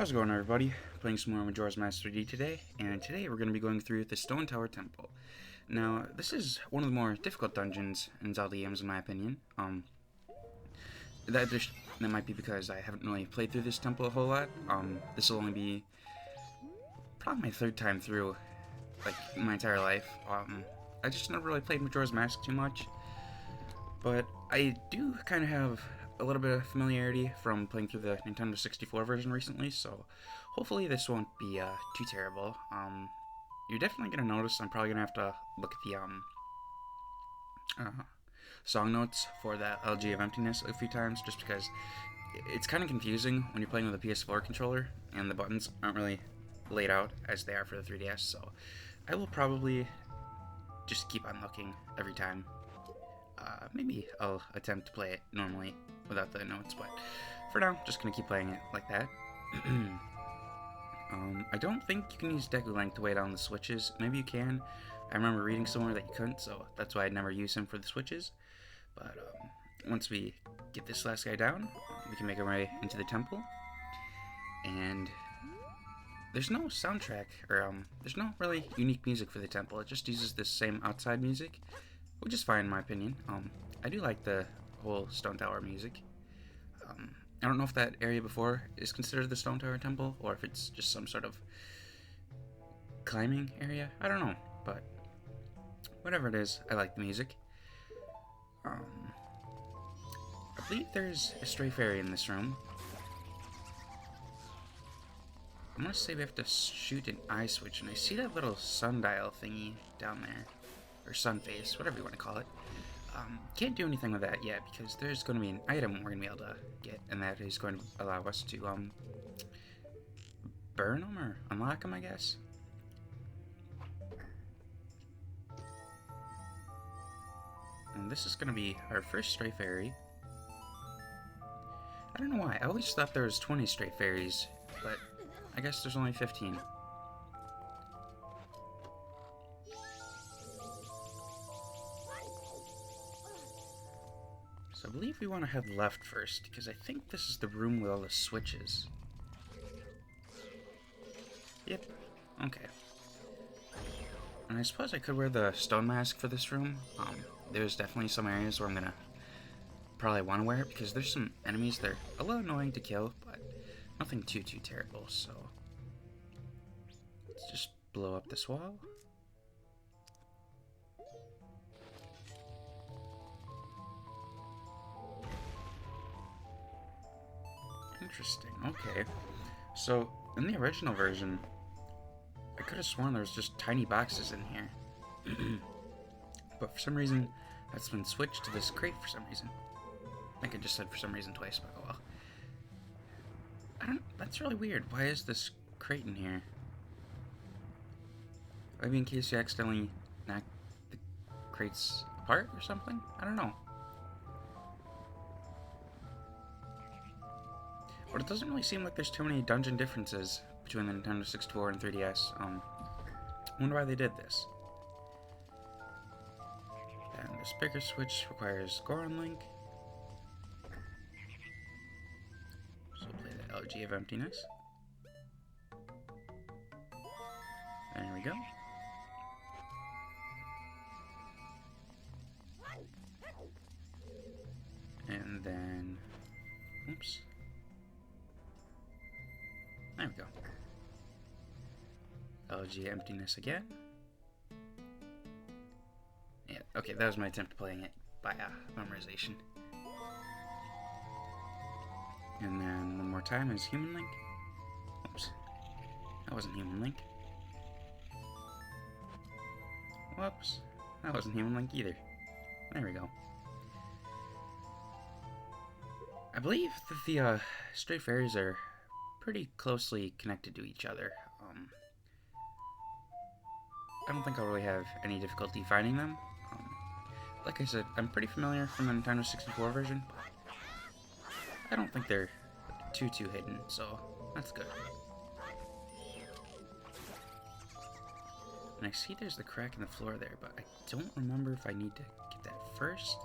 How's it going, everybody? Playing some more Majora's Mask 3D today, and today we're going to be going through the Stone Tower Temple. Now, this is one of the more difficult dungeons in Zelda games, in my opinion. That might be because I haven't really played through this temple a whole lot. This will only be probably my third time through, like, in my entire life. I just never really played Majora's Mask too much, but I do kind of have a little bit of familiarity from playing through the Nintendo 64 version recently, so hopefully this won't be too terrible. You're definitely going to notice I'm probably going to have to look at the song notes for that LG of Emptiness a few times, just because it's kind of confusing when you're playing with a PS4 controller and the buttons aren't really laid out as they are for the 3DS, so I will probably just keep on looking every time. Maybe I'll attempt to play it normally without the notes, but for now, just gonna keep playing it like that. I don't think you can use Deku Link to weigh down the switches. Maybe you can. I remember reading somewhere that you couldn't, so that's why I'd never use him for the switches. But once we get this last guy down, we can make our way into the temple. And there's no soundtrack, or there's no really unique music for the temple. It just uses this same outside music, which is fine in my opinion. I do like the whole Stone Tower music. I don't know if that area before is considered the Stone Tower Temple, or if it's just some sort of climbing area. I don't know, but whatever it is, I like the music. I believe there's a stray fairy in this room. I'm gonna say we have to shoot an eye switch, and I see that little sundial thingy down there. Or sun face, whatever you want to call it. Can't do anything with that yet because there's going to be an item we're going to be able to get, and that is going to allow us to burn them or unlock them, I guess. And this is going to be our first stray fairy. I don't know why. I always thought there was 20 stray fairies, but I guess there's only 15. So I believe we want to head left first, because I think this is the room with all the switches. Yep. Okay. And I suppose I could wear the stone mask for this room. There's definitely some areas where I'm gonna probably want to wear it, because there's some enemies that are a little annoying to kill, but nothing too terrible, so let's just blow up this wall. Interesting, okay. So, in the original version, I could have sworn there was just tiny boxes in here. But for some reason, that's been switched to this crate for some reason. I think I just said for some reason twice, but oh well. That's really weird. Why is this crate in here? Maybe in case you accidentally knock the crates apart or something? I don't know. But it doesn't really seem like there's too many dungeon differences between the Nintendo 64 and 3DS. I wonder why they did this. And this bigger switch requires Goron Link. So we'll play the LG of Emptiness. There we go. And then... oops. There we go. LG Emptiness again. Yeah, okay, that was my attempt at playing it by memorization. And then one more time is Human Link. Oops. That wasn't Human Link. Whoops. That wasn't Human Link either. There we go. I believe that the stray fairies are pretty closely connected to each other. I don't think I'll really have any difficulty finding them. Like I said, I'm pretty familiar from the Nintendo 64 version, but I don't think they're too hidden, so that's good. And I see there's the crack in the floor there, but I don't remember if I need to get that first,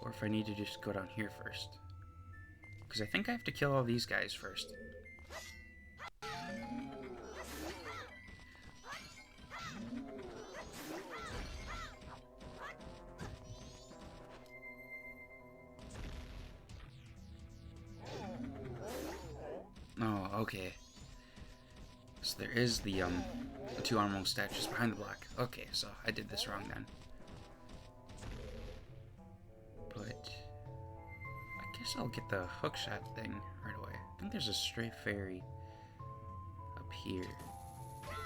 or if I need to just go down here first. Because I think I have to kill all these guys first. Okay. So there is the 2 armor statues behind the block. Okay, so I did this wrong then. But I guess I'll get the hookshot thing right away. I think there's a stray fairy up here.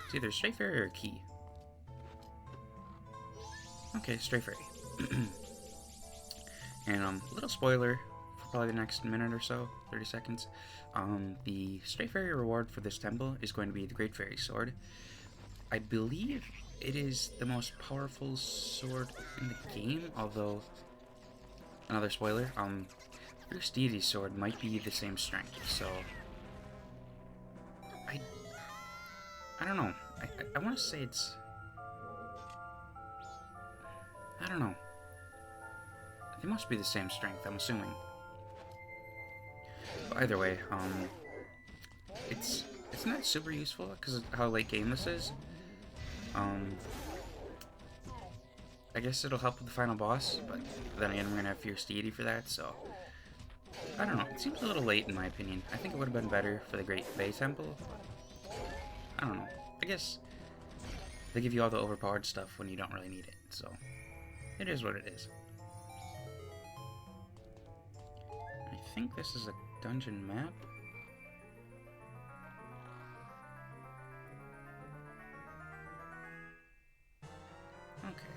It's either a stray fairy or a key. Okay, stray fairy. And a little spoiler for probably the next minute or so, 30 seconds. The stray fairy reward for this temple is going to be the Great Fairy Sword. I believe it is the most powerful sword in the game, although, another spoiler, Fierce Deity's sword might be the same strength, so I don't know. I want to say it's, I don't know. They must be the same strength, I'm assuming. But either way, it's not super useful because of how late game this is. I guess it'll help with the final boss, but then again, we're gonna have Fierce Deity for that, so I don't know. It seems a little late in my opinion. I think it would have been better for the Great Bay Temple, but I don't know. I guess they give you all the overpowered stuff when you don't really need it, so it is what it is. I think this is a dungeon map. Okay.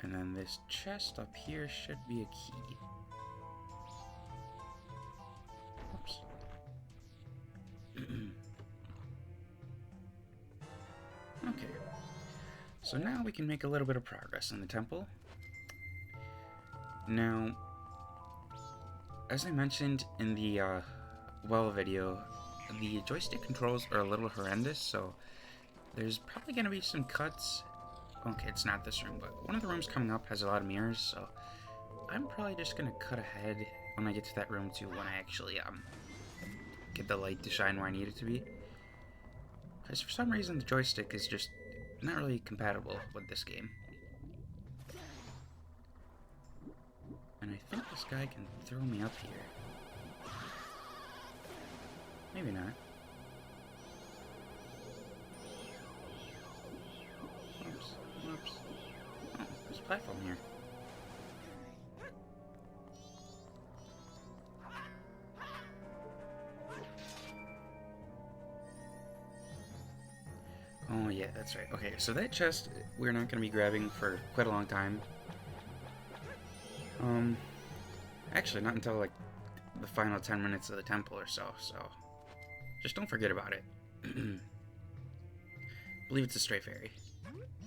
And then this chest up here should be a key. Oops. Okay. So now we can make a little bit of progress in the temple. Now, as I mentioned in the well video, the joystick controls are a little horrendous, so there's probably going to be some cuts. Okay, it's not this room, but one of the rooms coming up has a lot of mirrors, so I'm probably just going to cut ahead when I get to that room too, when I actually get the light to shine where I need it to be. Because for some reason the joystick is just not really compatible with this game. And I think this guy can throw me up here. Maybe not. Oops. Oops. Oh, there's a platform here. Oh yeah, that's right. Okay, so that chest we're not going to be grabbing for quite a long time. Actually, not until, like, the final 10 minutes of the temple or so, just don't forget about it. I believe it's a stray fairy,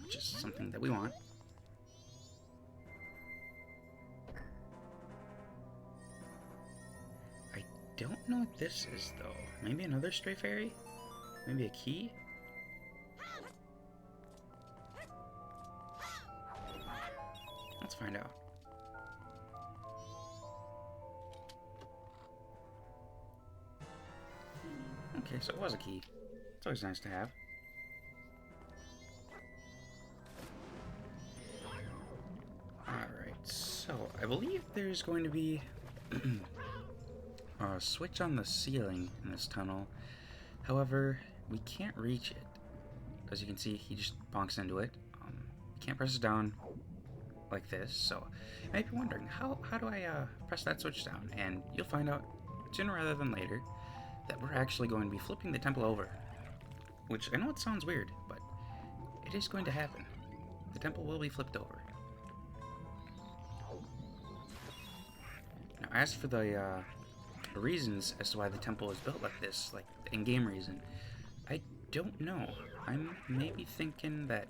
which is something that we want. I don't know what this is, though. Maybe another stray fairy? Maybe a key? Let's find out. Okay, so it was a key. It's always nice to have. Alright, so I believe there's going to be a switch on the ceiling in this tunnel. However, we can't reach it. As you can see, he just bonks into it. You can't press it down like this, so you might be wondering, how do I press that switch down? And you'll find out sooner rather than later that we're actually going to be flipping the temple over. Which, I know it sounds weird, but it is going to happen. The temple will be flipped over. Now, as for the reasons as to why the temple is built like this, like the in-game reason, I don't know. I'm maybe thinking that,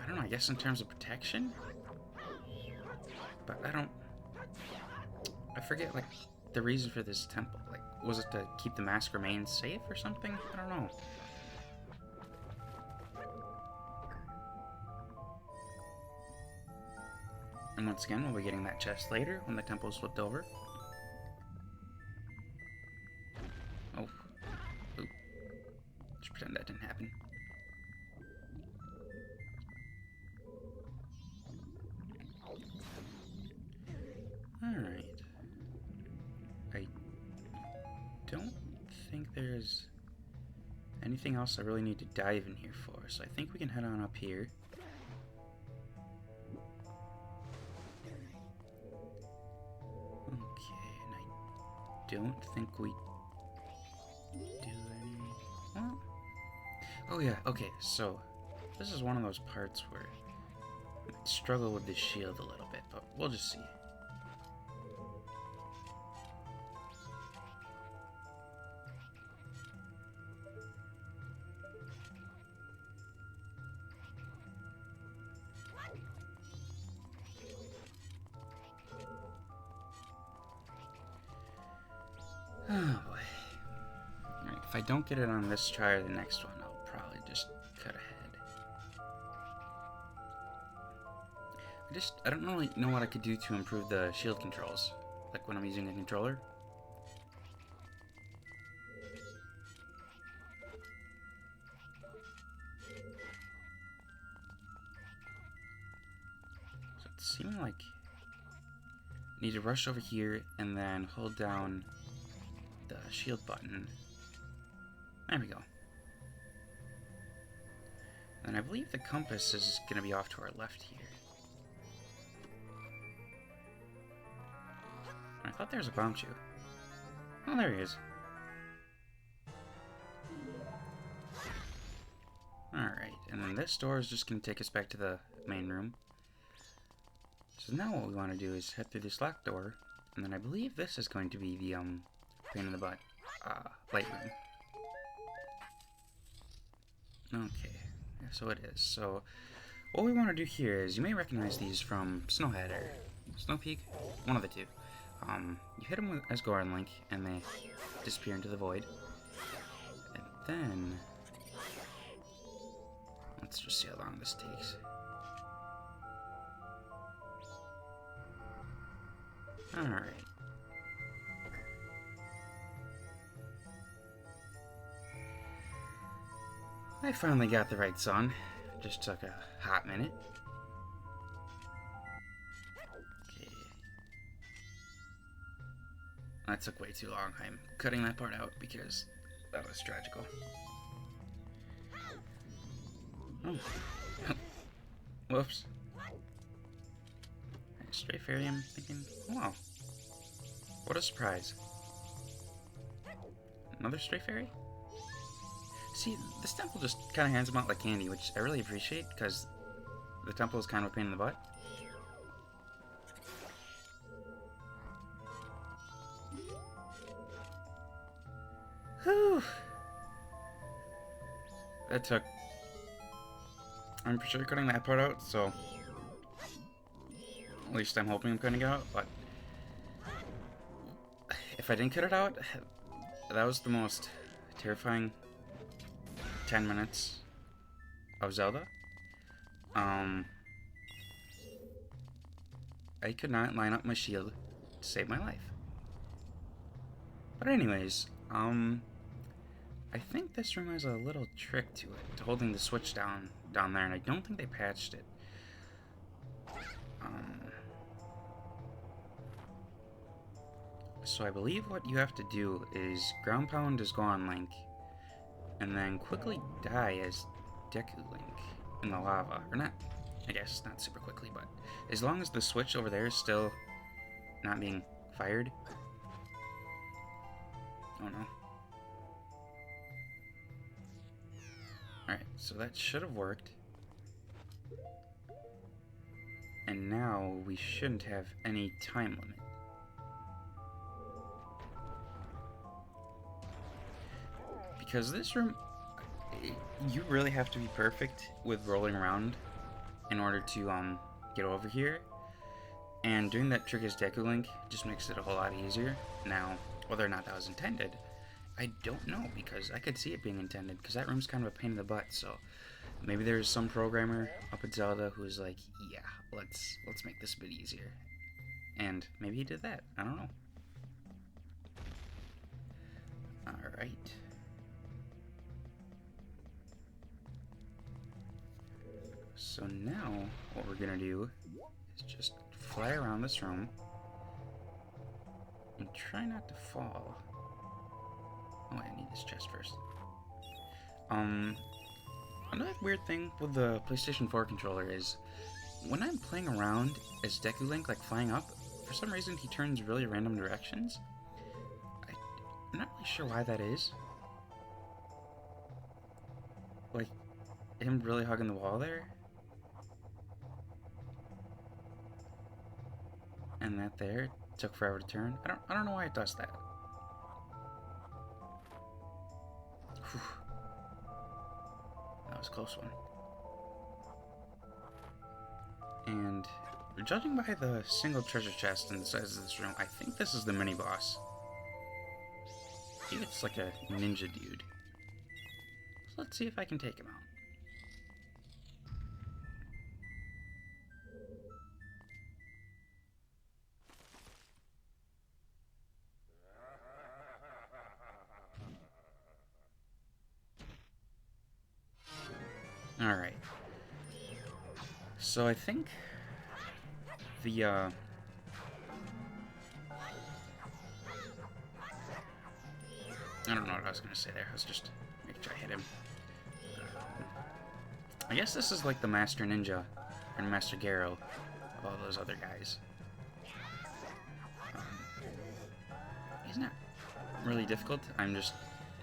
I don't know, I guess in terms of protection? But I forget, like, the reason for this temple. Like, was it to keep the mask remains safe or something? I don't know. And once again, we'll be getting that chest later when the temple is flipped over. Oh. Ooh. Just pretend that didn't happen. Alright. anything else I really need to dive in here for, so I think we can head on up here. Okay, and I don't think we do any... Well... Oh yeah, okay, so this is one of those parts where I might struggle with the shield a little bit, but we'll just see. Oh boy. Alright, if I don't get it on this try or the next one, I'll probably just cut ahead. I don't really know what I could do to improve the shield controls, like when I'm using a controller. So it's seeming like I need to rush over here and then hold down the shield button. There we go. And I believe the compass is going to be off to our left here. I thought there was a bomb shoe. Oh, there he is. Alright, and then this door is just going to take us back to the main room. So now what we want to do is head through this locked door, and then I believe this is going to be the, pain in the butt, light room. Okay, yeah, so it is. So, what we want to do here is, you may recognize these from Snowhead or Snow Peak, one of the two. You hit them as Goron Link, and they disappear into the void. And then, let's just see how long this takes. Alright. I finally got the right song. Just took a hot minute. Okay. That took way too long. I'm cutting that part out because that was tragical. Oh. Whoops. Stray fairy, I'm thinking, wow. What a surprise. Another stray fairy? See, this temple just kind of hands them out like candy, which I really appreciate, because the temple is kind of a pain in the butt. Whew. That took... I'm for sure cutting that part out, so... At least I'm hoping I'm cutting it out, but... If I didn't cut it out, that was the most terrifying 10 minutes of Zelda. I could not line up my shield to save my life. But anyways, I think this room has a little trick to it, holding the switch down there, and I don't think they patched it. So I believe what you have to do is ground pound as Goron Link, and then quickly die as Deku Link in the lava. Or not, I guess, not super quickly, but as long as the switch over there is still not being fired. Oh no. Alright, so that should have worked. And now we shouldn't have any time limit. Because this room, you really have to be perfect with rolling around in order to get over here. And doing that trick as Deku Link just makes it a whole lot easier. Now, whether or not that was intended, I don't know, because I could see it being intended, because that room's kind of a pain in the butt. So maybe there's some programmer up at Zelda who's like, yeah, let's make this a bit easier. And maybe he did that. I don't know. Alright. So now, what we're gonna do is just fly around this room and try not to fall. Oh, I need this chest first. Another weird thing with the PlayStation 4 controller is when I'm playing around as Deku Link, like flying up, for some reason he turns really random directions. I'm not really sure why that is. Like, him really hugging the wall there. And that there took forever to turn. I don't know why it does that. Whew. That was a close one. And judging by the single treasure chest and the size of this room, I think this is the mini boss. I think it's like a ninja dude. So let's see if I can take him out. Alright. So I think the, I don't know what I was going to say there. I was just making sure I hit him. I guess this is like the Master Ninja and Master Garo of all those other guys. He's not really difficult. I'm just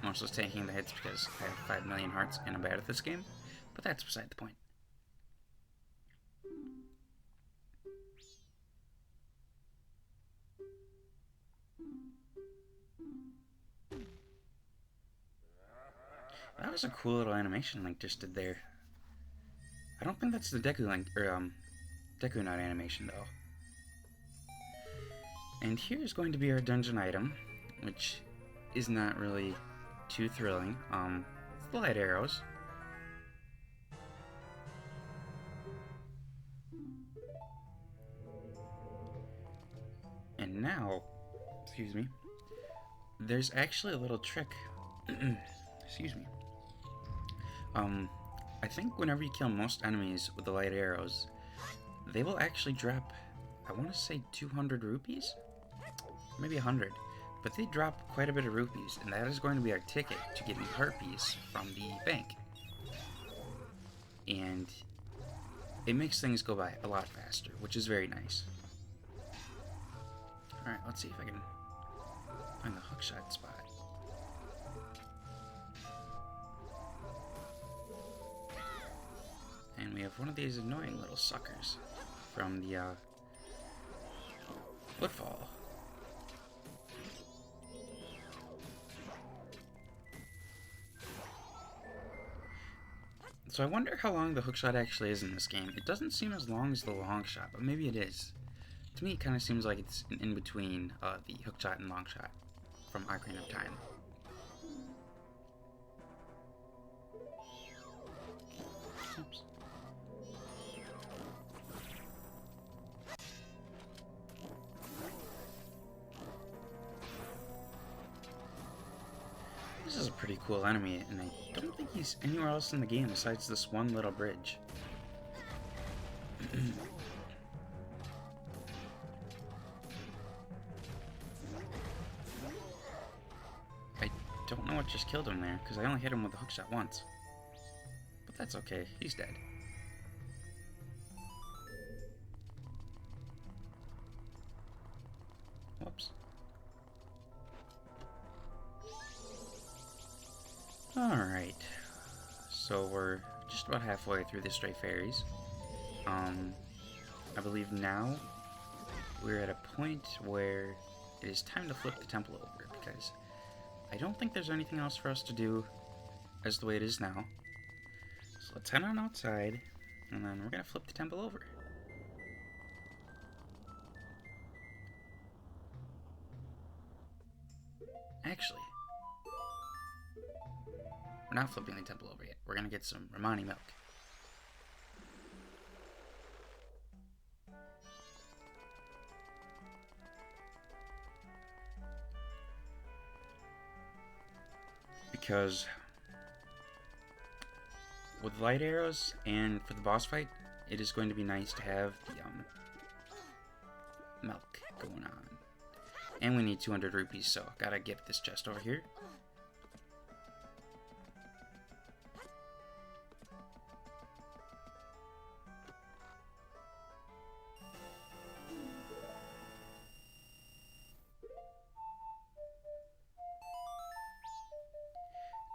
mostly taking the hits because I have 5 million hearts and I'm bad at this game. But that's beside the point. That was a cool little animation Link just did there. I don't think that's the Deku Link, or Deku Note animation though. And here's going to be our dungeon item, which is not really too thrilling. It's the light arrows. And now, excuse me, there's actually a little trick. Excuse me. I think whenever you kill most enemies with the light arrows, they will actually drop, I want to say 200 rupees? Maybe 100. But they drop quite a bit of rupees, and that is going to be our ticket to getting heart piece from the bank. And it makes things go by a lot faster, which is very nice. Alright, let's see if I can find the hookshot spot. And we have one of these annoying little suckers from the Woodfall. So I wonder how long the hookshot actually is in this game. It doesn't seem as long as the long shot, but maybe it is. To me, it kind of seems like it's in between the hookshot and long shot from Ocarina of Time. Oops. This is a pretty cool enemy, and I don't think he's anywhere else in the game besides this one little bridge. I don't know what just killed him there, because I only hit him with the hookshot once. But that's okay, he's dead. Whoops. Alright, so we're just about halfway through the Stray Fairies. I believe now we're at a point where it is time to flip the temple over, because I don't think there's anything else for us to do as the way it is now. So let's head on outside, and then we're going to flip the temple over. Actually, we're not flipping the temple over yet. We're going to get some Romani milk. Because with light arrows and for the boss fight, it is going to be nice to have the milk going on. And we need 200 rupees, so gotta get this chest over here.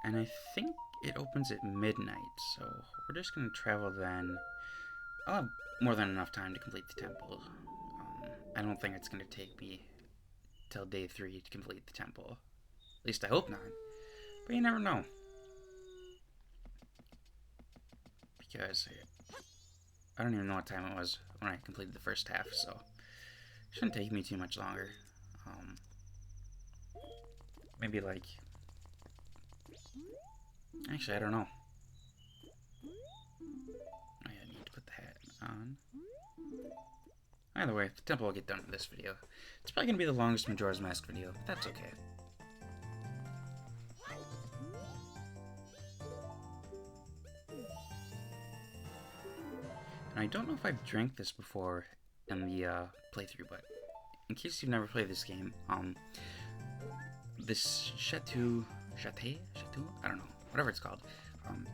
And I think it opens at midnight, so we're just going to travel then. I'll have more than enough time to complete the temple. I don't think it's going to take me till day 3 to complete the temple. At least I hope not. But you never know. Because I don't even know what time it was when I completed the first half, so it shouldn't take me too much longer. Maybe like... Actually, I don't know. I need to put the hat on. Either way, the temple will get done for this video. It's probably going to be the longest Majora's Mask video, but that's okay. And I don't know if I've drank this before in the playthrough, but in case you've never played this game, this Chateau, I don't know, whatever it's called,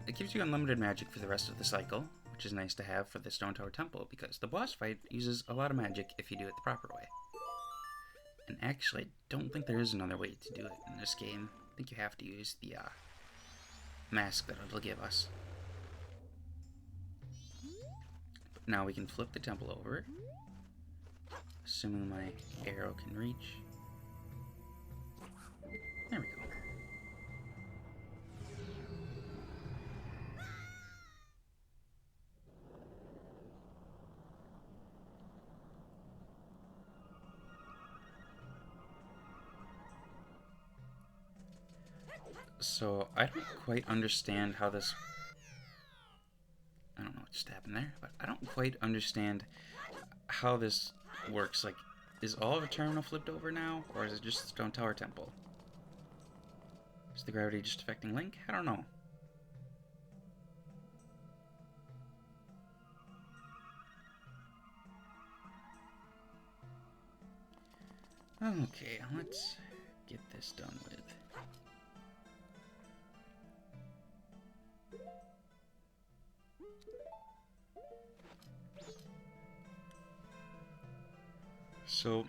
it gives you unlimited magic for the rest of the cycle, which is nice to have for the Stone Tower Temple, because the boss fight uses a lot of magic if you do it the proper way. And actually, I don't think there is another way to do it in this game. I think you have to use the mask that it'll give us. But now we can flip the temple over, assuming my arrow can reach. There we go. So, I don't quite understand how this... I don't know what just happened there, but I don't quite understand how this works. Like, is all of the terminal flipped over now, or is it just the Stone Tower Temple? Is the gravity just affecting Link? I don't know. Okay, let's get this done with. So,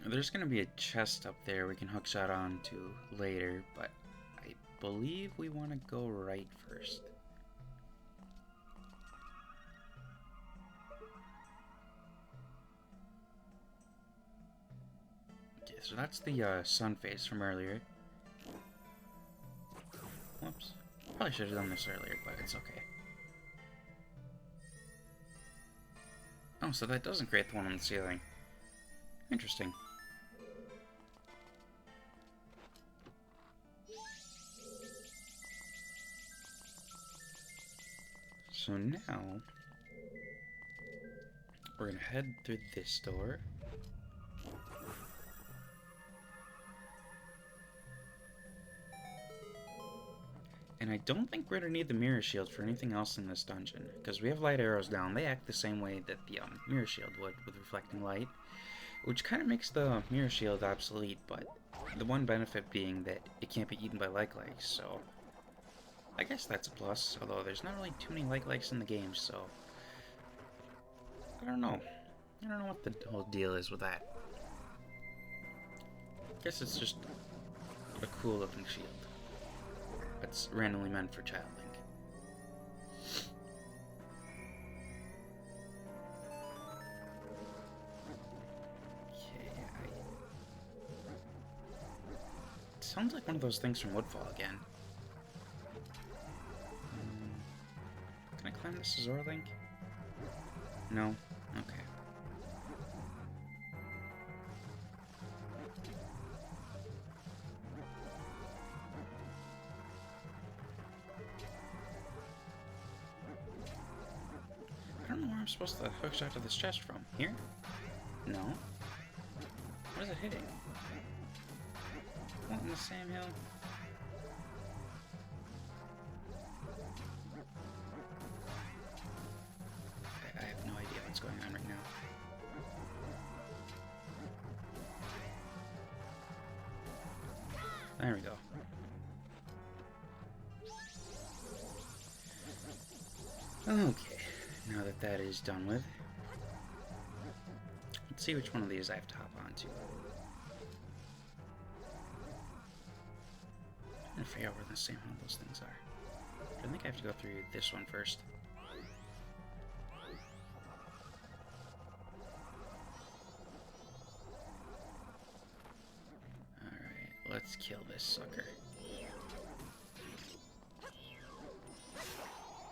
there's going to be a chest up there we can hookshot on to later, but I believe we want to go right first. Okay, so that's the sun face from earlier. Whoops. Probably should have done this earlier, but it's okay. Oh, so that doesn't create the one on the ceiling. Interesting. So now, we're gonna head through this door. And I don't think we're gonna need the mirror shield for anything else in this dungeon, because we have light arrows down. They act the same way that the mirror shield would, with reflecting light, which kind of makes the mirror shield obsolete, but the one benefit being that it can't be eaten by like-likes, so I guess that's a plus, although there's not really too many like-likes in the game, so I don't know. I don't know what the whole deal is with that. I guess it's just a cool looking shield that's randomly meant for Child Link. Sounds like one of those things from Woodfall again. Can I climb this Azora Link? No? Okay. I don't know where I'm supposed to hook shot to this chest from. Here? No? What is it hitting? What in the Sam Hill? I have no idea what's going on right now. There we go. Okay, now that that is done with, let's see which one of these I have to hop onto. I'm gonna figure out where the same all those things are. I think I have to go through this one first. Alright, let's kill this sucker.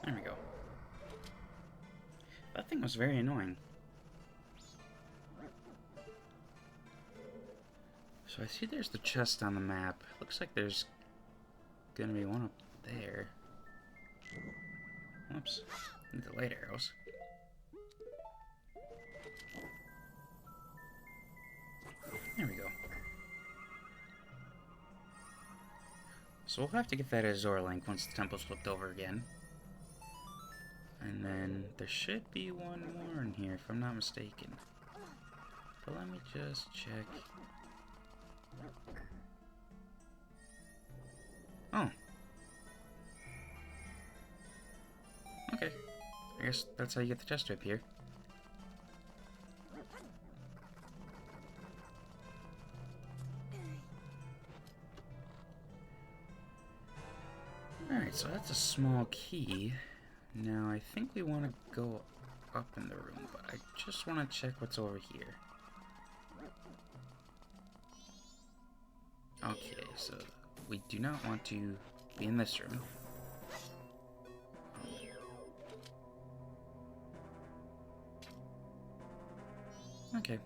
There we go. That thing was very annoying. So I see there's the chest on the map. Looks like there's gonna be one up there. Whoops. Need the light arrows. There we go. So we'll have to get that Azure link once the temple's flipped over again. And then there should be one more in here if I'm not mistaken. But let me just check. Oh. Okay. I guess that's how you get the chest up here. Alright, so that's a small key. Now, I think we want to go up in the room, but I just want to check what's over here. Okay, so we do not want to be in this room. Okay.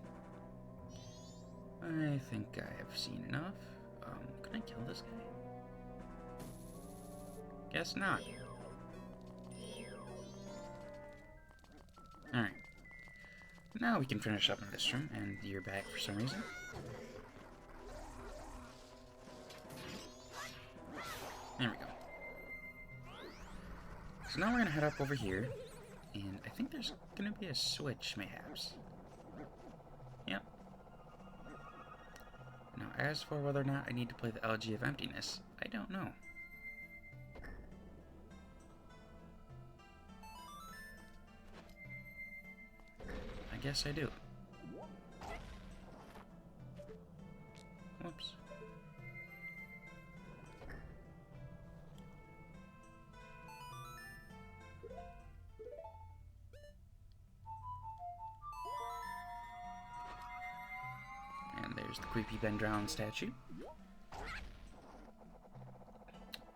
I think I have seen enough. Can I kill this guy? Guess not. Alright. Now we can finish up in this room, and you're back for some reason. There we go. So now we're gonna head up over here, and I think there's gonna be a switch, mayhaps. Yep. Now, as for whether or not I need to play the Elegy of Emptiness, I don't know. I guess I do. Whoops. And there's the creepy Ben Drown statue.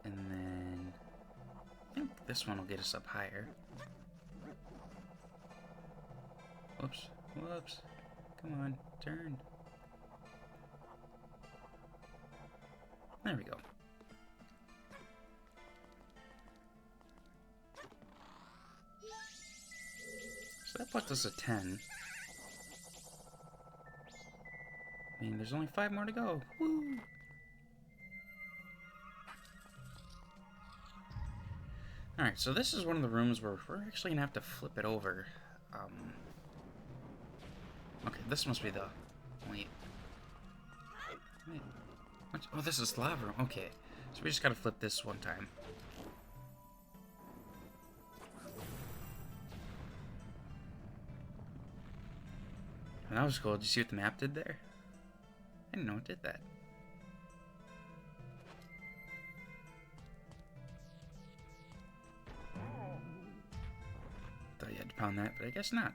And then I think this one will get us up higher. Whoops. Whoops. Come on. Turn. There we go. So that puts us at 10. I mean, there's only 5 more to go. Woo! Alright, so this is one of the rooms where we're actually gonna have to flip it over. Okay, this must be the... Wait. What? Oh, this is lava room. Okay. So we just gotta flip this one time. And that was cool. Did you see what the map did there? I didn't know it did that. Thought you had to pound that, but I guess not.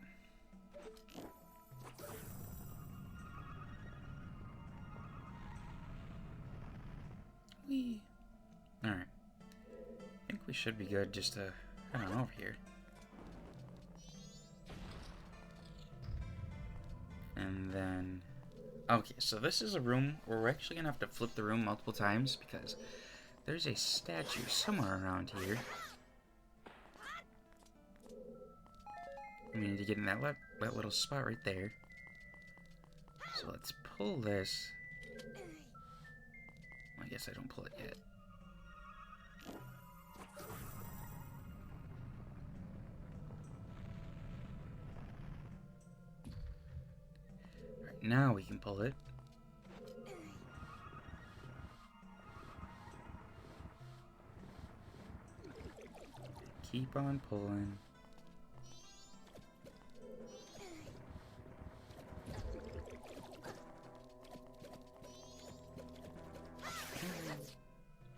Whee! Alright. I think we should be good just to head on over here. And then... Okay, so this is a room where we're actually gonna have to flip the room multiple times because there's a statue somewhere around here. We need to get in that little spot right there. So let's pull this. I guess I don't pull it yet. Alright, now we can pull it. Keep on pulling.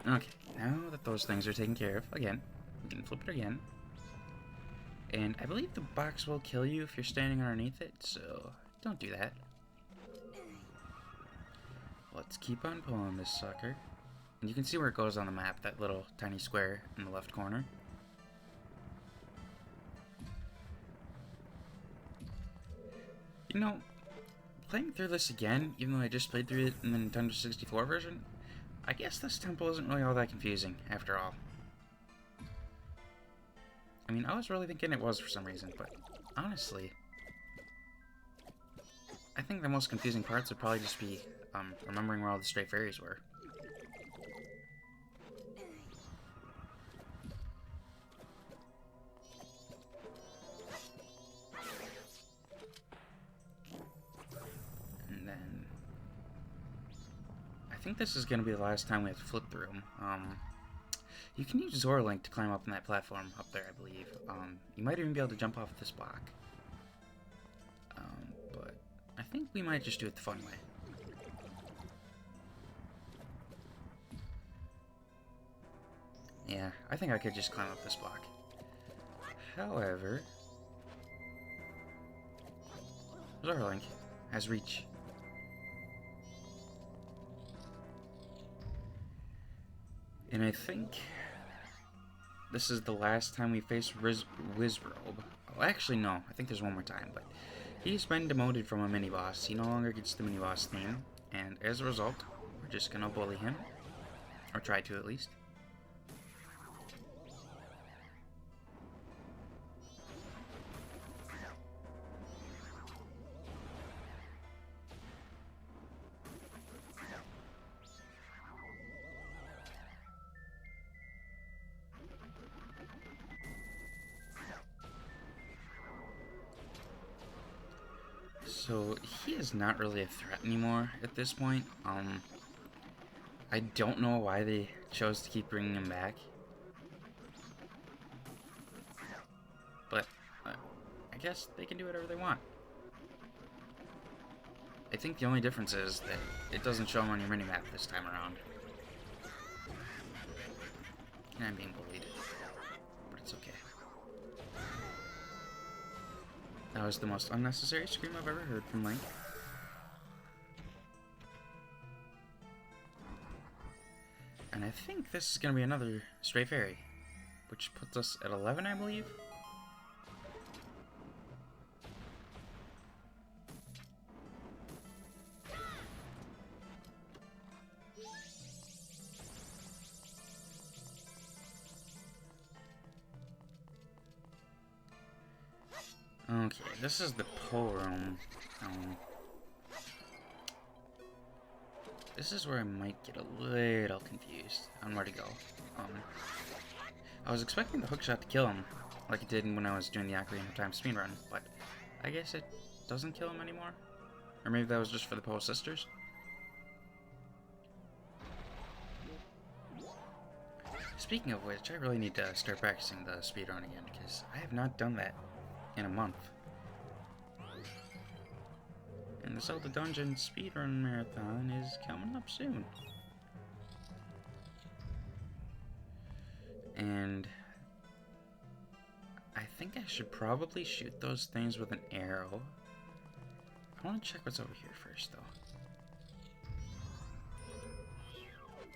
Okay, now that those things are taken care of, again, we can flip it again. And I believe the box will kill you if you're standing underneath it, so don't do that. Let's keep on pulling this sucker. And you can see where it goes on the map, that little tiny square in the left corner. You know, playing through this again, even though I just played through it in the Nintendo 64 version, I guess this temple isn't really all that confusing, after all. I mean, I was really thinking it was for some reason, but honestly, I think the most confusing parts would probably just be remembering where all the stray fairies were. And then I think this is going to be the last time we have to flip through them. You can use Zora Link to climb up on that platform up there, I believe. You might even be able to jump off this block. But I think we might just do it the fun way. Yeah, I think I could just climb up this block. However, Zora Link has reach. And I think this is the last time we face Wizzrobe. Oh, actually, no. I think there's one more time, but he's been demoted from a mini-boss. He no longer gets the mini-boss theme, and as a result, we're just gonna bully him. Or try to, at least. So, he is not really a threat anymore at this point. I don't know why they chose to keep bringing him back. But, I guess they can do whatever they want. I think the only difference is that it doesn't show him on your minimap this time around. And I'm being bullied. But it's okay. That was the most unnecessary scream I've ever heard from Link. And I think this is going to be another stray fairy, which puts us at 11, I believe. Okay, this is the pole room. This is where I might get a little confused on where to go. I was expecting the hookshot to kill him, like it did when I was doing the Ocarina of Time speedrun, but I guess it doesn't kill him anymore? Or maybe that was just for the Pole Sisters? Speaking of which, I really need to start practicing the speedrun again, because I have not done that in a month. And the Zelda Dungeon speedrun marathon is coming up soon. And I think I should probably shoot those things with an arrow. I want to check what's over here first, though.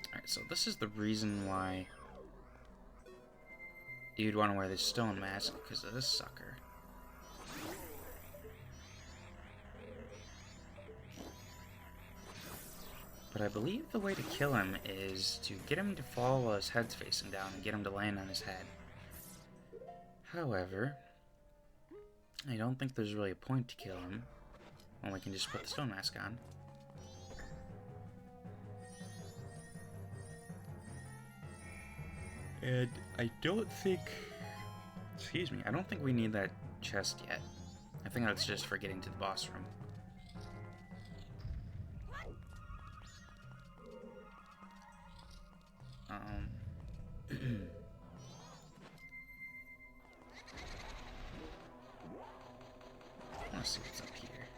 Alright, so this is the reason why you'd want to wear this stone mask, because of this sucker. But I believe the way to kill him is to get him to fall while his head's facing down and get him to land on his head. However, I don't think there's really a point to kill him when we can just put the stone mask on. And I don't think... Excuse me, I don't think we need that chest yet. I think that's just for getting to the boss room. Let's see what's up here.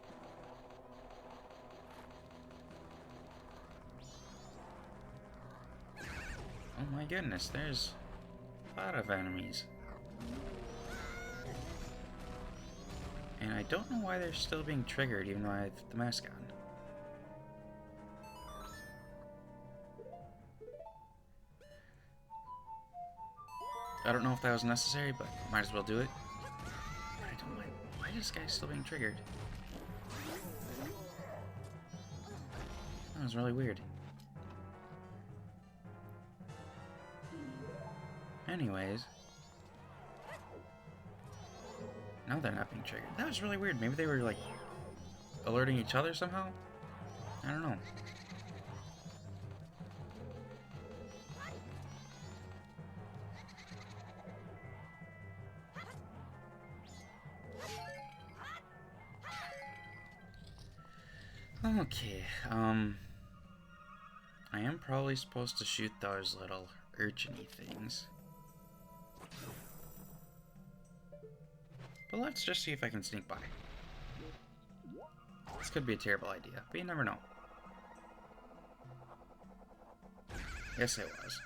Oh my goodness, there's a lot of enemies. And I don't know why they're still being triggered even though I have the mask on. I don't know if that was necessary, but might as well do it. But I don't mind. Why is this guy still being triggered? That was really weird. Anyways. Now they're not being triggered. That was really weird. Maybe they were, like, alerting each other somehow? I don't know. Okay, I am probably supposed to shoot those little urchin-y things. But let's just see if I can sneak by. This could be a terrible idea, but you never know. Yes, it was.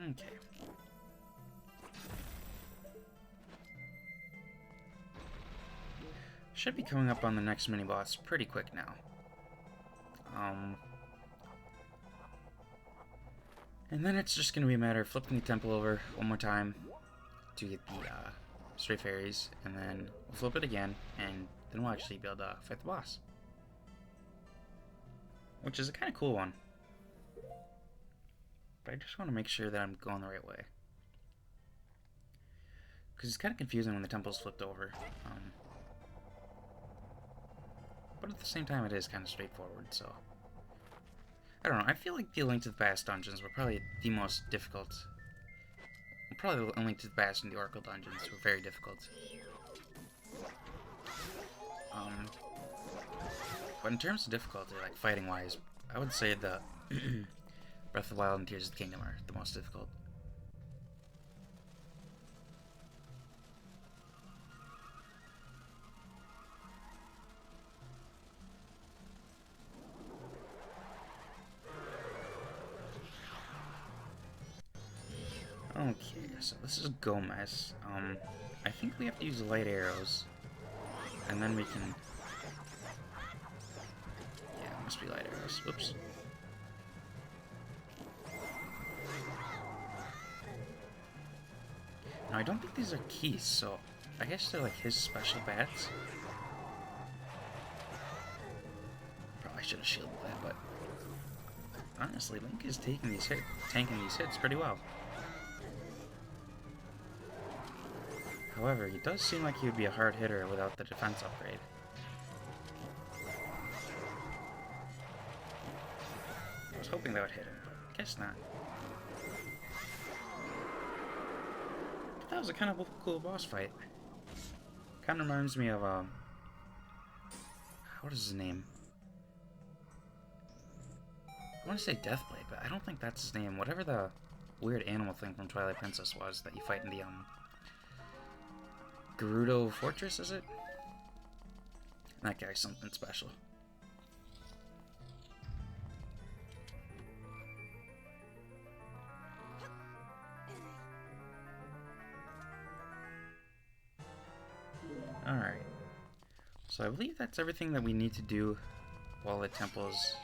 Okay. Should be coming up on the next mini-boss pretty quick now. And then it's just going to be a matter of flipping the temple over one more time to get the stray fairies, and then we'll flip it again, and then we'll actually be able to fight the boss. Which is a kind of cool one. But I just want to make sure that I'm going the right way. Because it's kind of confusing when the temple's flipped over. But at the same time, it is kind of straightforward, so... I don't know, I feel like the Link to the Past dungeons were probably the most difficult. Well, probably the Link to the Past and the Oracle dungeons were very difficult. But in terms of difficulty, like fighting-wise, I would say the Breath of the Wild and Tears of the Kingdom are the most difficult. Okay, so this is Gomess. I think we have to use light arrows, and then we can... Yeah, it must be light arrows. Oops. Now, I don't think these are keys, so I guess they're like his special bats. Probably should have shielded that, but honestly, Link is tanking these hits pretty well. However, he does seem like he would be a hard hitter without the defense upgrade. I was hoping that would hit him, but guess not. But that was a kind of cool boss fight. Kind of reminds me of, what is his name? I want to say Deathblade, but I don't think that's his name. Whatever the weird animal thing from Twilight Princess was that you fight in the, Gerudo Fortress, is it? That guy's something special. Alright. So I believe that's everything that we need to do while the temple's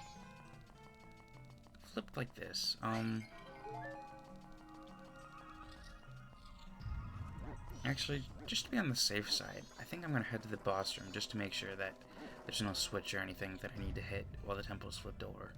flipped like this. Actually, just to be on the safe side, I think I'm going to head to the boss room just to make sure that there's no switch or anything that I need to hit while the temple's flipped over.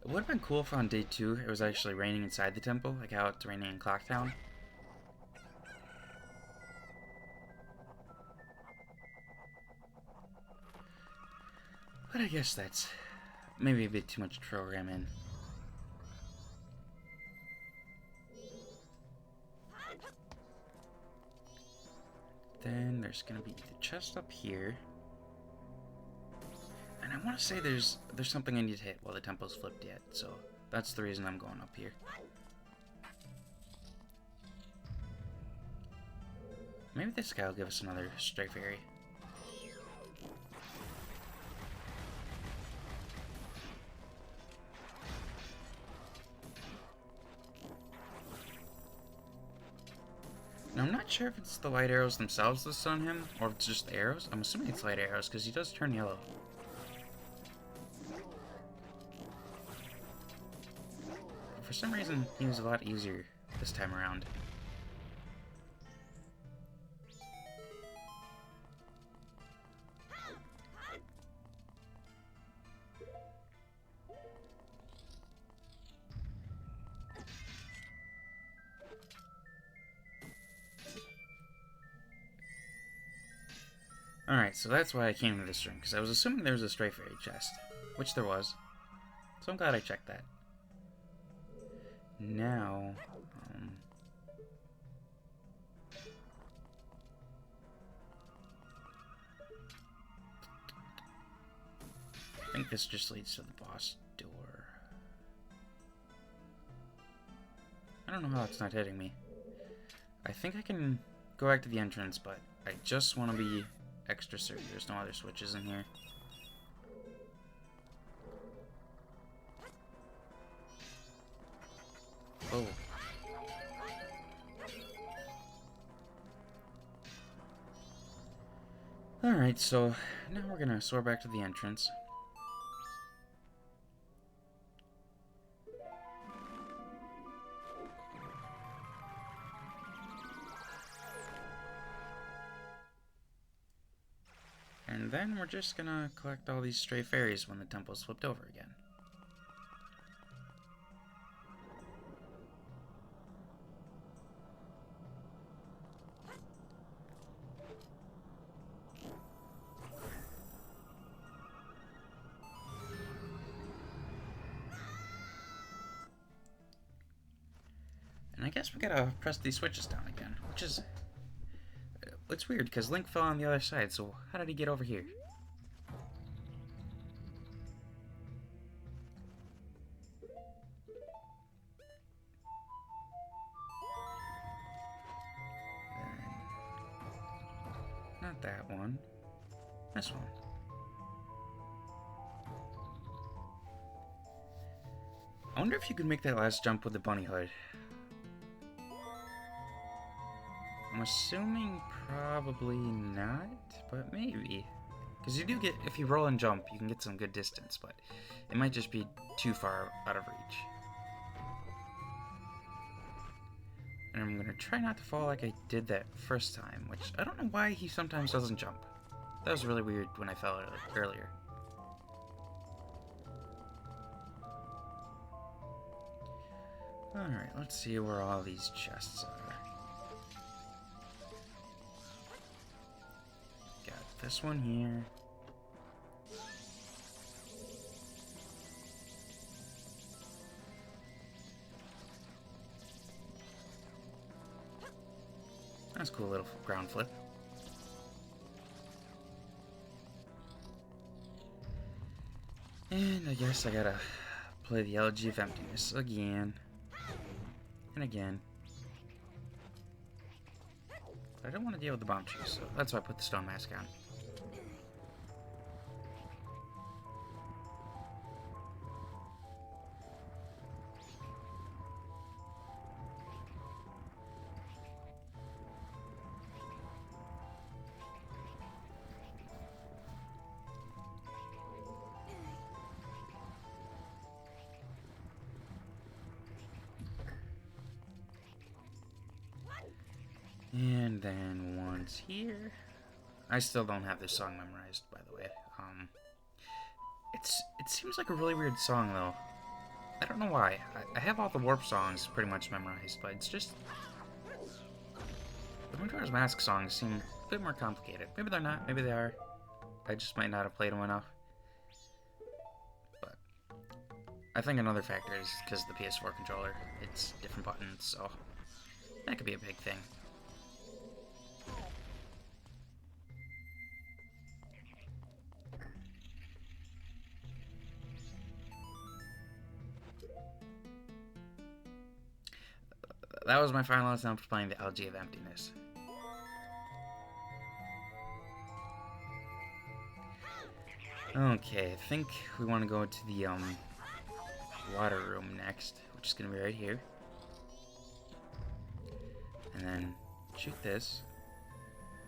It would have been cool if on day 2 it was actually raining inside the temple, like how it's raining in Clocktown. But I guess that's maybe a bit too much to program in. Then there's gonna be the chest up here. And I want to say there's something I need to hit while the temple's flipped yet, so that's the reason I'm going up here. Maybe this guy will give us another stray fairy. Now, I'm not sure if it's the light arrows themselves that stun him, or if it's just the arrows. I'm assuming it's light arrows, because he does turn yellow. But for some reason, he was a lot easier this time around. Alright, so that's why I came to this room, because I was assuming there was a stray fairy chest, which there was. So I'm glad I checked that. Now, I think this just leads to the boss door. I don't know how it's not hitting me. I think I can go back to the entrance, but I just want to be extra certain there's no other switches in here. Oh. Alright, so now we're gonna soar back to the entrance. And then we're just gonna collect all these stray fairies when the temple's flipped over again. And I guess we gotta press these switches down again, which is... It's weird, because Link fell on the other side, so how did he get over here? Not that one. This one. I wonder if you could make that last jump with the bunny hood. I'm assuming probably not, but maybe. Because you do get, if you roll and jump, you can get some good distance, but it might just be too far out of reach. And I'm gonna try not to fall like I did that first time, which I don't know why he sometimes doesn't jump. That was really weird when I fell earlier. Alright, let's see where all these chests are. Got this one here. That's a cool little ground flip. And I guess I gotta play the Elegy of Emptiness again. And again. But I don't want to deal with the bomb trees, so that's why I put the stone mask on. And then once here, I still don't have this song memorized, by the way. It seems like a really weird song though. I don't know why. I have all the warp songs pretty much memorized, but it's just the Majora's Mask songs seem a bit more complicated. Maybe they're not. Maybe they are. I just might not have played them enough. But I think another factor is because of the PS4 controller. It's different buttons, so that could be a big thing. that was my final attempt playing the Algae of Emptiness. Okay, I think we want to go to the water room next, which is going to be right here. And then shoot this.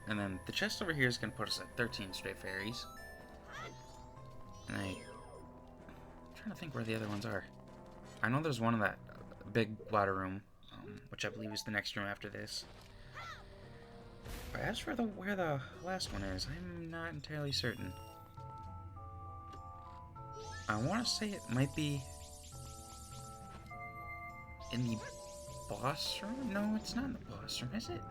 And then the chest over here is going to put us at 13 straight fairies. And I'm trying to think where the other ones are. I know there's one in that big water room, which I believe is the next room after this. But as for where the last one is, I'm not entirely certain. I want to say it might be in the boss room? No, it's not in the boss room, is it?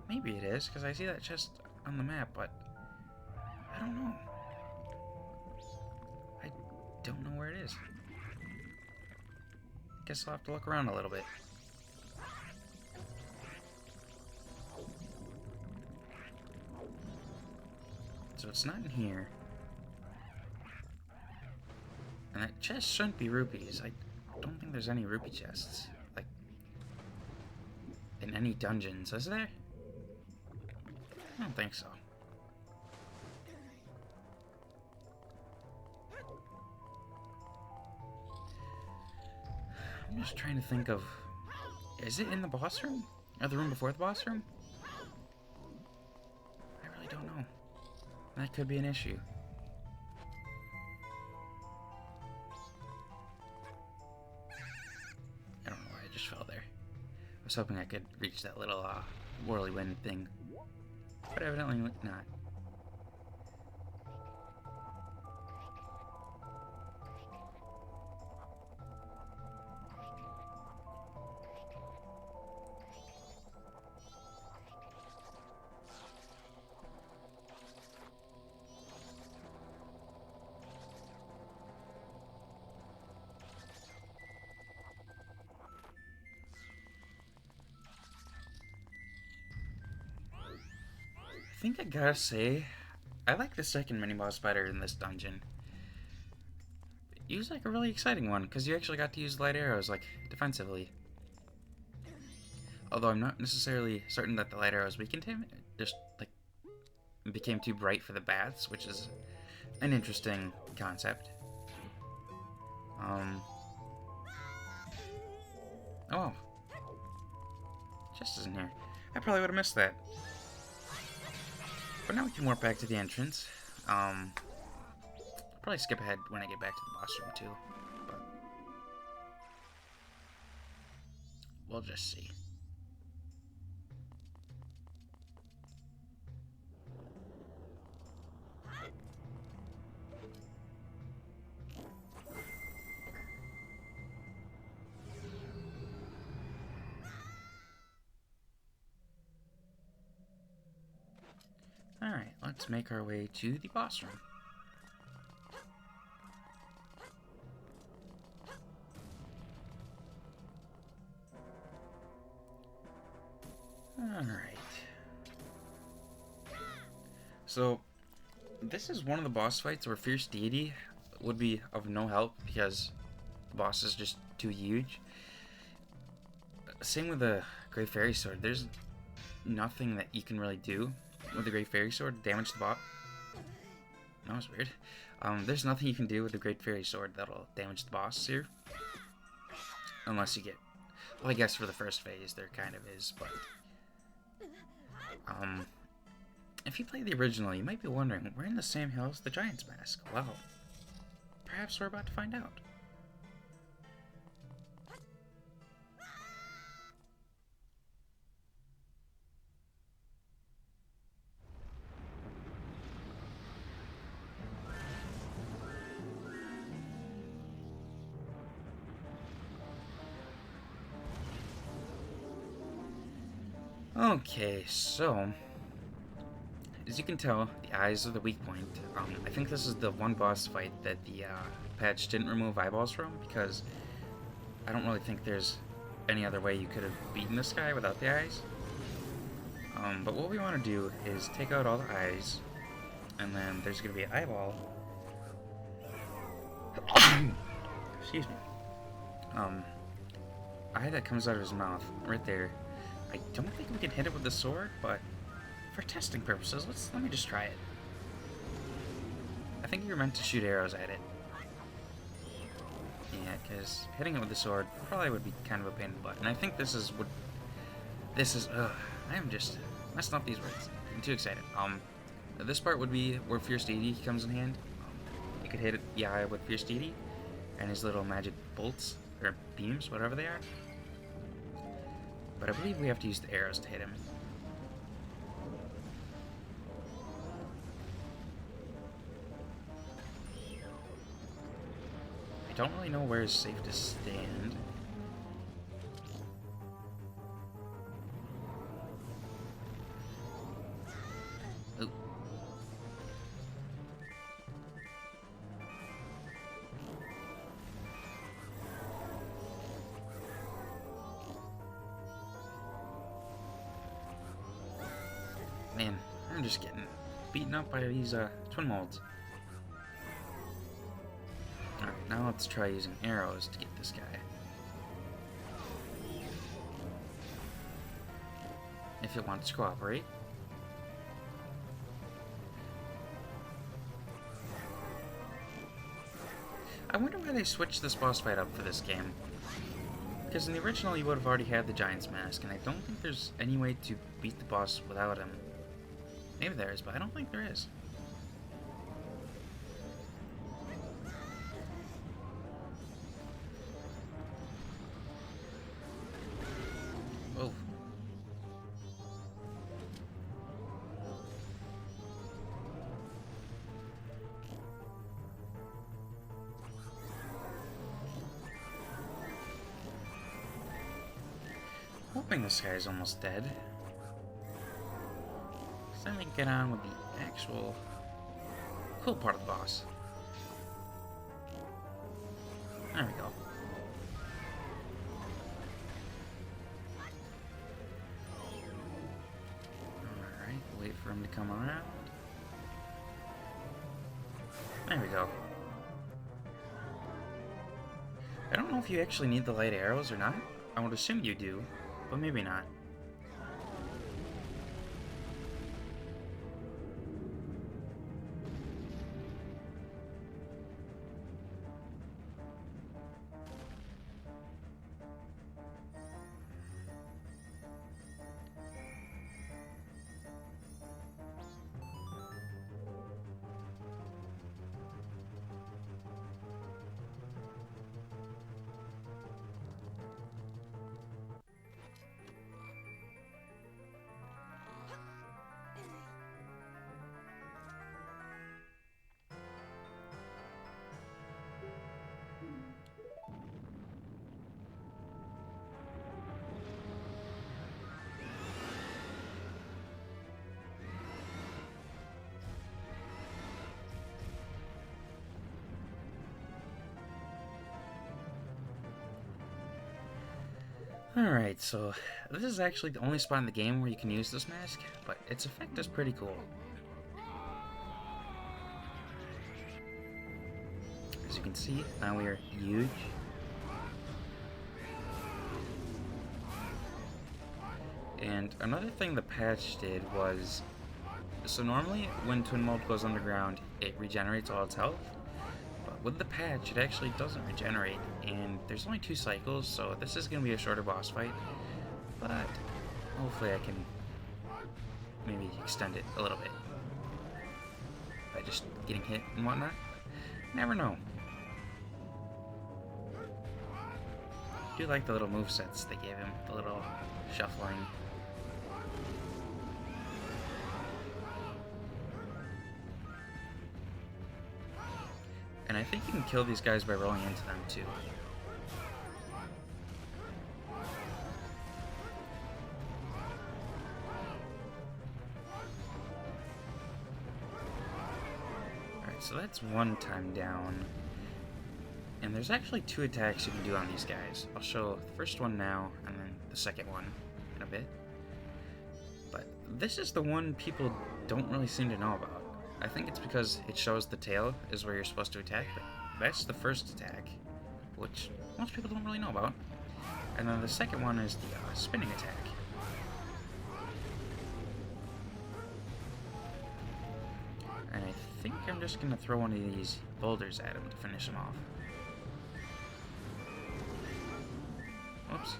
Maybe it is, because I see that chest on the map, but I don't know. I don't know where it is. Guess I'll have to look around a little bit. So it's not in here. And that chest shouldn't be rupees. I don't think there's any rupee chests, like, in any dungeons, is there? I don't think so. I'm just trying to think of... Is it in the boss room? Or the room before the boss room? I really don't know. That could be an issue. I don't know why I just fell there. I was hoping I could reach that little whirlwind thing. But evidently not. I think I gotta say, I like the second mini-boss better in this dungeon. It was like a really exciting one, because you actually got to use light arrows, like, defensively. Although I'm not necessarily certain that the light arrows weakened him, it just, like, became too bright for the bats, which is an interesting concept. Oh. Chest isn't here. I probably would have missed that. But now we can warp back to the entrance. I'll probably skip ahead when I get back to the boss room too. But we'll just see. Alright, let's make our way to the boss room. Alright. So, this is one of the boss fights where Fierce Deity would be of no help because the boss is just too huge. Same with the Great Fairy Sword. There's nothing that you can really do with the Great Fairy Sword to damage the boss. That was weird. There's nothing you can do with the Great Fairy Sword that'll damage the boss here. Unless you get... Well, I guess for the first phase there kind of is, but... if you play the original, you might be wondering, we're in the same hill as the Giant's Mask. Well, perhaps we're about to find out. Okay, so, as you can tell, the eyes are the weak point. I think this is the one boss fight that the patch didn't remove eyeballs from, because I don't really think there's any other way you could have beaten this guy without the eyes. But what we want to do is take out all the eyes, and then there's going to be an eyeball. Excuse me. eye that comes out of his mouth, right there. I don't think we can hit it with the sword, but for testing purposes, let me just try it. I think you're meant to shoot arrows at it. Yeah, because hitting it with the sword probably would be kind of a pain in the butt. And I think this is what... I am just messing up these words. I'm too excited. This part would be where Fierce Deity comes in hand. You could hit it, yeah, with Fierce Deity and his little magic bolts, or beams, whatever they are. But I believe we have to use the arrows to hit him. I don't really know where is safe to stand. Oh. Man, I'm just getting beaten up by these Twinmolds. Alright, now let's try using arrows to get this guy. If it wants to cooperate. I wonder why they switched this boss fight up for this game. Because in the original you would have already had the Giant's Mask, and I don't think there's any way to beat the boss without him. Maybe there is, but I don't think there is. Oh. Hoping this guy is almost dead. So then we can get on with the actual cool part of the boss. There we go. Alright, wait for him to come around. There we go. I don't know if you actually need the light arrows or not. I would assume you do, but maybe not. Alright, so this is actually the only spot in the game where you can use this mask, but its effect is pretty cool. As you can see, now we are huge. And another thing the patch did was, so normally when Twinmold goes underground, it regenerates all its health. With the patch, it actually doesn't regenerate, and there's only 2 cycles, so this is going to be a shorter boss fight, but hopefully I can maybe extend it a little bit by just getting hit and whatnot. Never know. I do like the little movesets they gave him, the little shuffling. And I think you can kill these guys by rolling into them, too. Alright, so that's one time down. And there's actually 2 attacks you can do on these guys. I'll show the first one now, and then the second one in a bit. But this is the one people don't really seem to know about. I think it's because it shows the tail is where you're supposed to attack, but that's the first attack, which most people don't really know about. And then the second one is the spinning attack. And I think I'm just going to throw one of these boulders at him to finish him off. Whoops.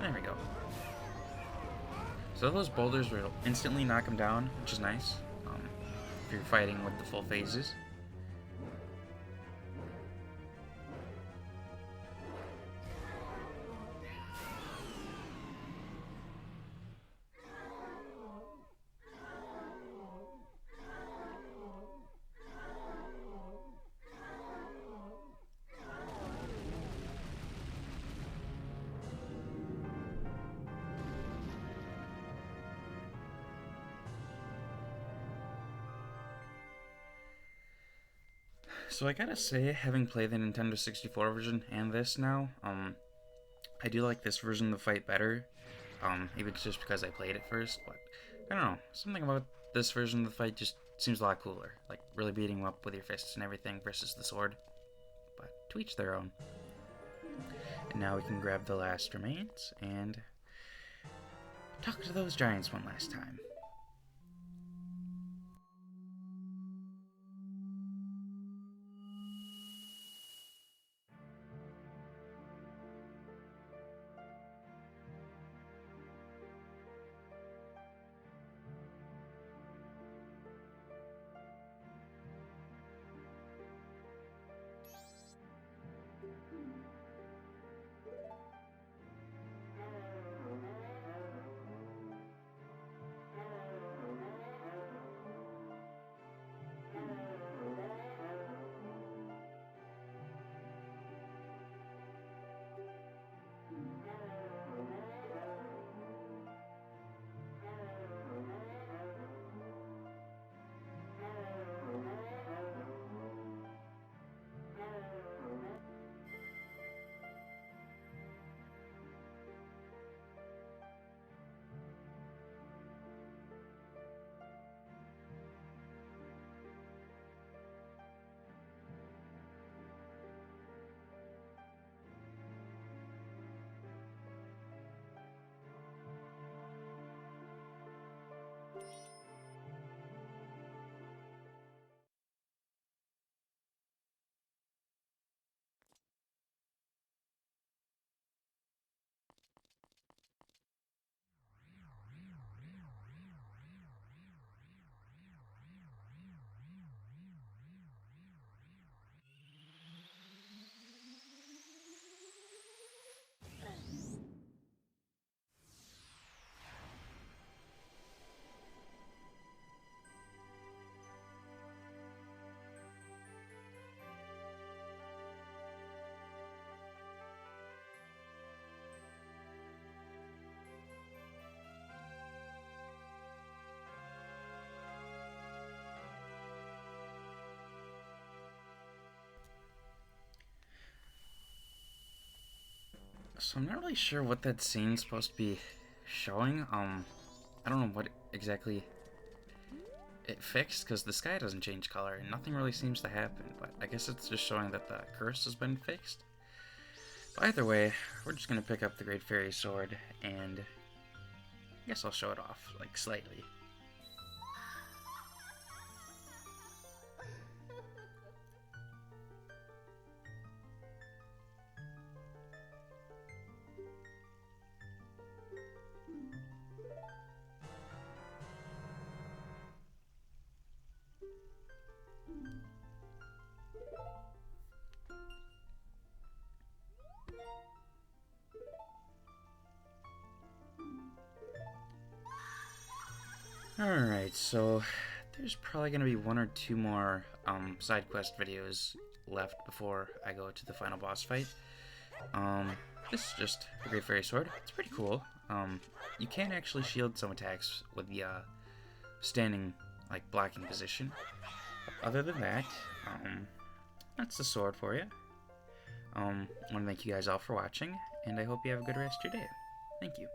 There we go. So those boulders will instantly knock him down, which is nice, if you're fighting with the full phases. So I gotta say, having played the Nintendo 64 version and this now, I do like this version of the fight better. Maybe it's just because I played it first, but I don't know. Something about this version of the fight just seems a lot cooler. Like, really beating him up with your fists and everything versus the sword. But to each their own. And now we can grab the last remains and talk to those giants one last time. So I'm not really sure what that scene's supposed to be showing. I don't know what exactly it fixed, because the sky doesn't change color and nothing really seems to happen, but I guess it's just showing that the curse has been fixed. But either way, we're just gonna pick up the Great Fairy Sword, and I guess I'll show it off, like, slightly. Alright, so there's probably going to be one or two more side quest videos left before I go to the final boss fight. This is just the Great Fairy Sword. It's pretty cool. You can actually shield some attacks with the standing, like, blocking position. Other than that, that's the sword for you. I want to thank you guys all for watching, and I hope you have a good rest of your day. Thank you.